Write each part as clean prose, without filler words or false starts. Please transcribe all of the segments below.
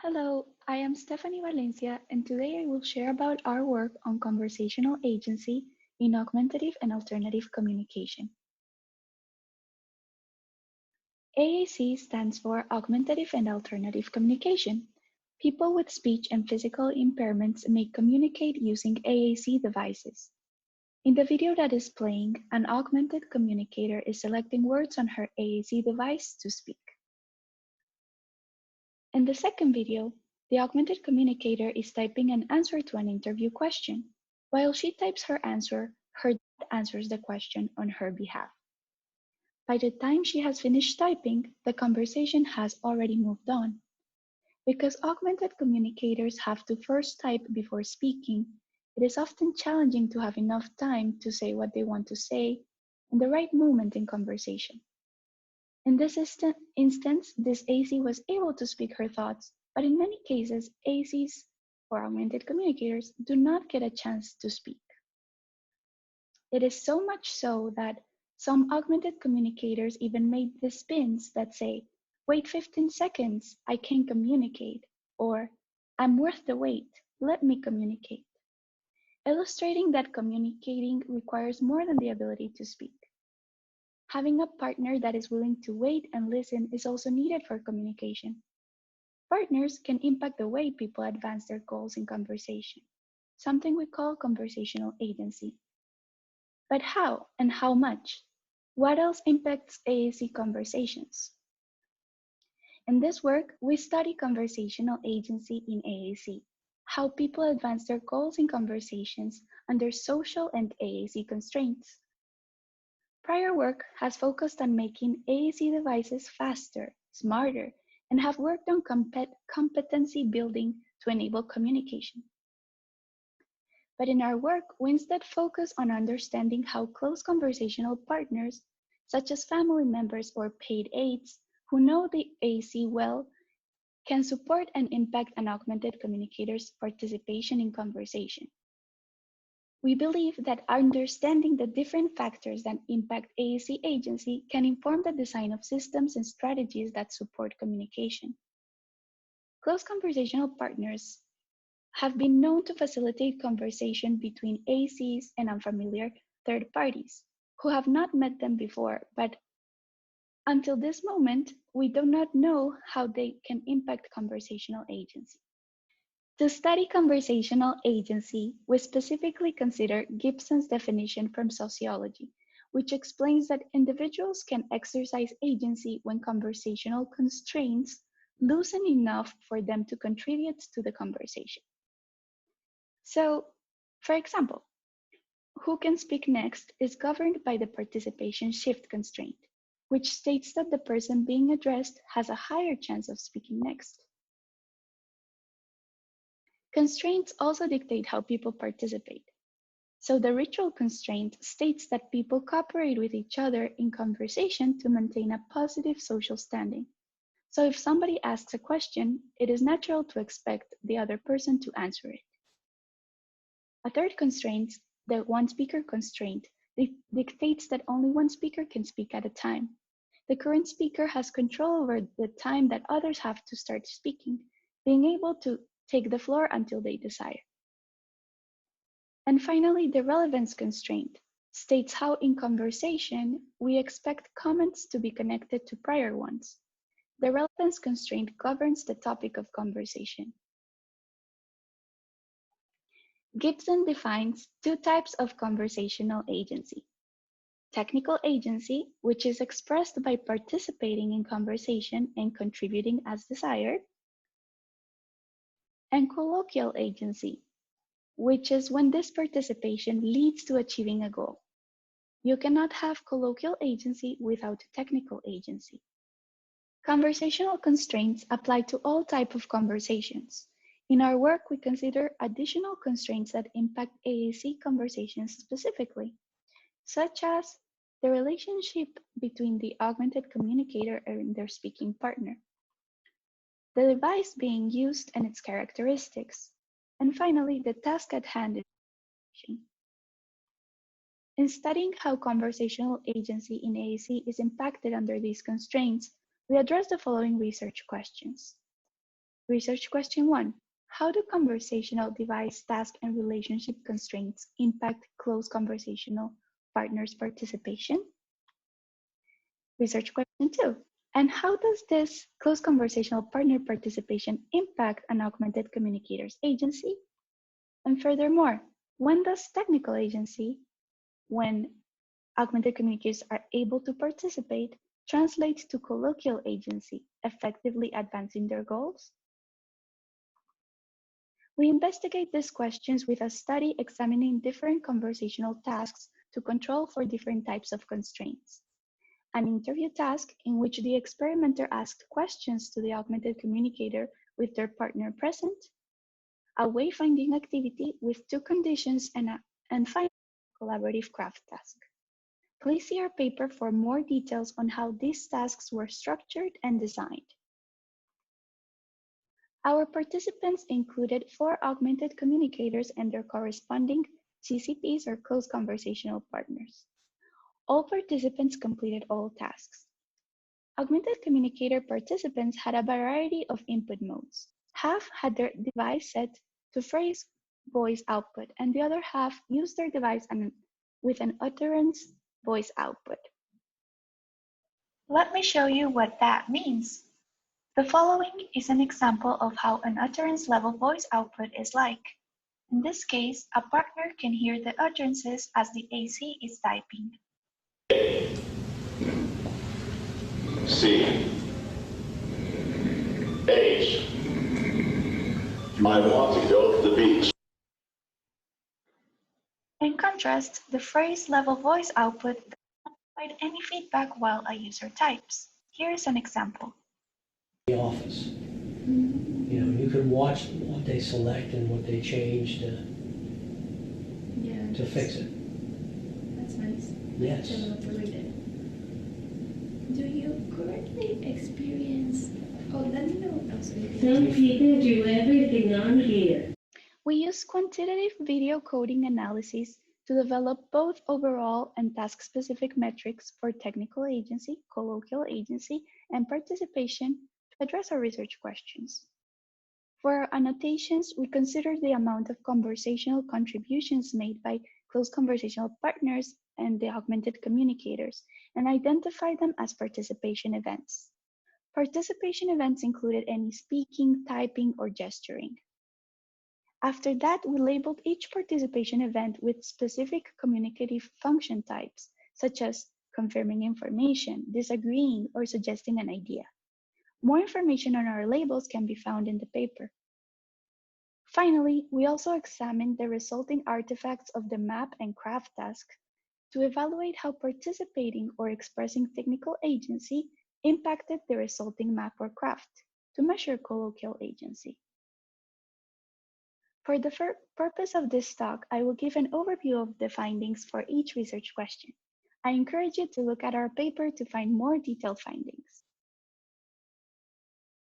Hello, I am Stephanie Valencia, and today I will share about our work on conversational agency in augmentative and alternative communication. AAC stands for Augmentative and Alternative Communication. People with speech and physical impairments may communicate using AAC devices. In the video that is playing, an augmented communicator is selecting words on her AAC device to speak. In the second video, the augmented communicator is typing an answer to an interview question. While she types her answer, her dad answers the question on her behalf. By the time she has finished typing, the conversation has already moved on. Because augmented communicators have to first type before speaking, it is often challenging to have enough time to say what they want to say in the right moment in conversation. In this instance, this AC was able to speak her thoughts, but in many cases, ACs or augmented communicators do not get a chance to speak. It is so much so that some augmented communicators even made the spins that say, "Wait 15 seconds, I can communicate," or "I'm worth the wait, let me communicate," illustrating that communicating requires more than the ability to speak. Having a partner that is willing to wait and listen is also needed for communication. Partners can impact the way people advance their goals in conversation, something we call conversational agency. But how and how much? What else impacts AAC conversations? In this work, we study conversational agency in AAC, how people advance their goals in conversations under social and AAC constraints. Prior work has focused on making AAC devices faster, smarter, and have worked on competency building to enable communication. But in our work, we instead focus on understanding how close conversational partners, such as family members or paid aides, who know the AAC well, can support and impact an augmented communicator's participation in conversation. We believe that understanding the different factors that impact AAC agency can inform the design of systems and strategies that support communication. Close conversational partners have been known to facilitate conversation between AACs and unfamiliar third parties who have not met them before, but until this moment, we do not know how they can impact conversational agency. To study conversational agency, we specifically consider Gibson's definition from sociology, which explains that individuals can exercise agency when conversational constraints loosen enough for them to contribute to the conversation. So, for example, who can speak next is governed by the participation shift constraint, which states that the person being addressed has a higher chance of speaking next. Constraints also dictate how people participate. So the ritual constraint states that people cooperate with each other in conversation to maintain a positive social standing. So if somebody asks a question, it is natural to expect the other person to answer it. A third constraint, the one speaker constraint, dictates that only one speaker can speak at a time. The current speaker has control over the time that others have to start speaking, being able to take the floor until they desire. And finally, the relevance constraint states how in conversation we expect comments to be connected to prior ones. The relevance constraint governs the topic of conversation. Gibson defines two types of conversational agency. Technical agency, which is expressed by participating in conversation and contributing as desired, and colloquial agency, which is when this participation leads to achieving a goal. You cannot have colloquial agency without technical agency. Conversational constraints apply to all types of conversations. In our work, we consider additional constraints that impact AAC conversations specifically, such as the relationship between the augmented communicator and their speaking partner, the device being used and its characteristics, and finally, the task at hand. In studying how conversational agency in AAC is impacted under these constraints, we address the following research questions. Research question 1. How do conversational device, task, and relationship constraints impact close conversational partners' participation? Research question 2. And how does this close conversational partner participation impact an augmented communicator's agency? And furthermore, when does technical agency, when augmented communicators are able to participate, translate to colloquial agency, effectively advancing their goals? We investigate these questions with a study examining different conversational tasks to control for different types of constraints. An interview task in which the experimenter asked questions to the augmented communicator with their partner present, a wayfinding activity with 2 conditions, and finally, a collaborative craft task. Please see our paper for more details on how these tasks were structured and designed. Our participants included 4 augmented communicators and their corresponding CCPs or close conversational partners. All participants completed all tasks. Augmented communicator participants had a variety of input modes. Half had their device set to phrase voice output, and the other half used their device with an utterance voice output. Let me show you what that means. The following is an example of how an utterance level voice output is like. In this case, a partner can hear the utterances as the AC is typing. C H I want to go to the beach. In contrast, the phrase level voice output does not provide any feedback while a user types. Here is an example. The office. You know, you can watch what they select and what they change to fix it. That's nice. Yes. To read it. Do you currently experience? Oh, let me know. Oh, sorry. Some people do everything on here. We use quantitative video coding analysis to develop both overall and task-specific metrics for technical agency, colloquial agency, and participation to address our research questions. For our annotations, we consider the amount of conversational contributions made by close conversational partners and the augmented communicators, and identify them as participation events. Participation events included any speaking, typing, or gesturing. After that, we labeled each participation event with specific communicative function types, such as confirming information, disagreeing, or suggesting an idea. More information on our labels can be found in the paper. Finally, we also examined the resulting artifacts of the map and craft task to evaluate how participating or expressing technical agency impacted the resulting map or craft to measure colloquial agency. For the purpose of this talk, I will give an overview of the findings for each research question. I encourage you to look at our paper to find more detailed findings.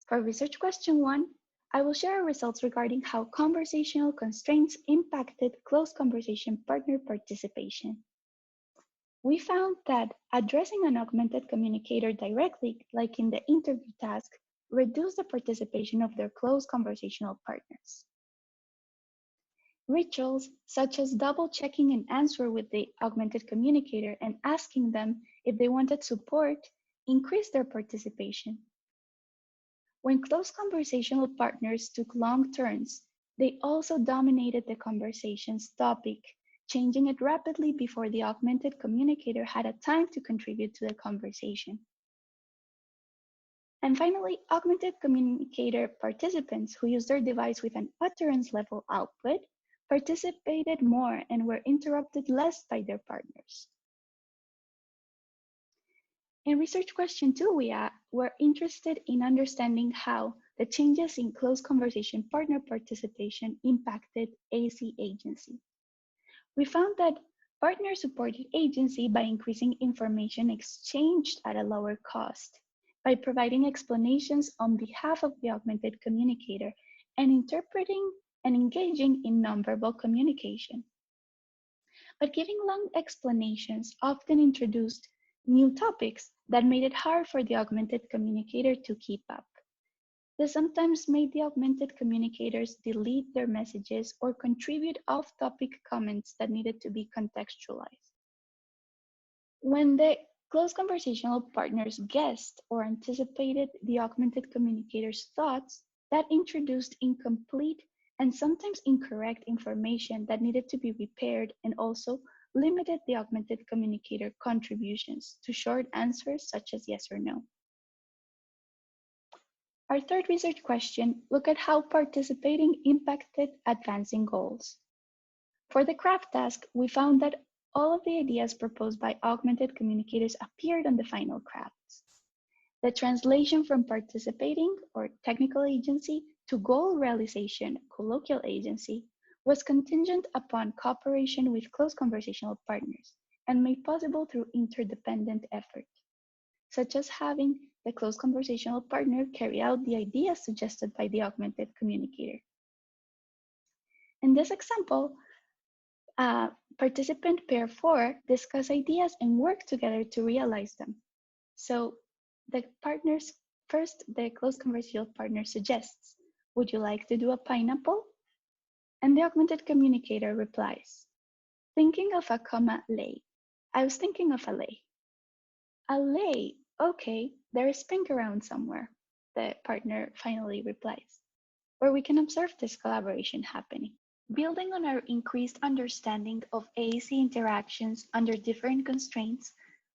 For research question 1, I will share our results regarding how conversational constraints impacted close conversation partner participation. We found that addressing an augmented communicator directly, like in the interview task, reduced the participation of their close conversational partners. Rituals such as double-checking an answer with the augmented communicator and asking them if they wanted support increased their participation. When close conversational partners took long turns, they also dominated the conversation's topic, changing it rapidly before the augmented communicator had a time to contribute to the conversation. And finally, augmented communicator participants who used their device with an utterance level output participated more and were interrupted less by their partners. In research question 2, we were interested in understanding how the changes in close conversation partner participation impacted AAC agency. We found that partners supported agency by increasing information exchanged at a lower cost, by providing explanations on behalf of the augmented communicator, and interpreting and engaging in nonverbal communication. But giving long explanations often introduced new topics that made it hard for the augmented communicator to keep up. This sometimes made the augmented communicators delete their messages or contribute off-topic comments that needed to be contextualized. When the close conversational partners guessed or anticipated the augmented communicator's thoughts, that introduced incomplete and sometimes incorrect information that needed to be repaired and also limited the augmented communicator contributions to short answers such as yes or no. Our third research question looked at how participating impacted advancing goals. For the craft task, we found that all of the ideas proposed by augmented communicators appeared on the final crafts. The translation from participating or technical agency to goal realization, colloquial agency, was contingent upon cooperation with close conversational partners and made possible through interdependent effort, such as having the close conversational partner carry out the ideas suggested by the augmented communicator. In this example, participant pair 4 discuss ideas and work together to realize them. So the partners, first the close conversational partner suggests, would you like to do a pineapple? And the augmented communicator replies, thinking of a lei. I was thinking of a lei. A lei, okay, there is pink around somewhere, the partner finally replies, where we can observe this collaboration happening. Building on our increased understanding of AAC interactions under different constraints,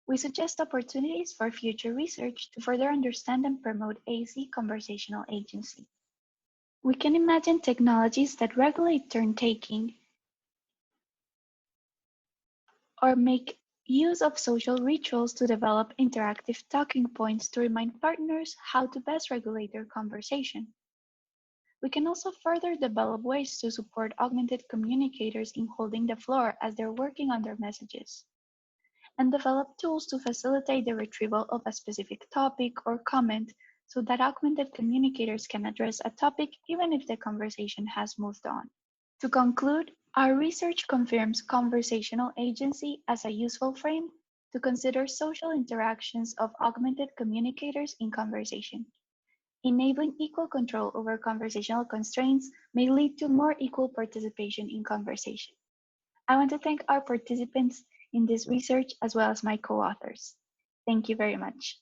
we suggest opportunities for future research to further understand and promote AAC conversational agency. We can imagine technologies that regulate turn-taking or make use of social rituals to develop interactive talking points to remind partners how to best regulate their conversation. We can also further develop ways to support augmented communicators in holding the floor as they're working on their messages, and develop tools to facilitate the retrieval of a specific topic or comment so that augmented communicators can address a topic even if the conversation has moved on. To conclude, our research confirms conversational agency as a useful frame to consider social interactions of augmented communicators in conversation. Enabling equal control over conversational constraints may lead to more equal participation in conversation. I want to thank our participants in this research as well as my co-authors. Thank you very much.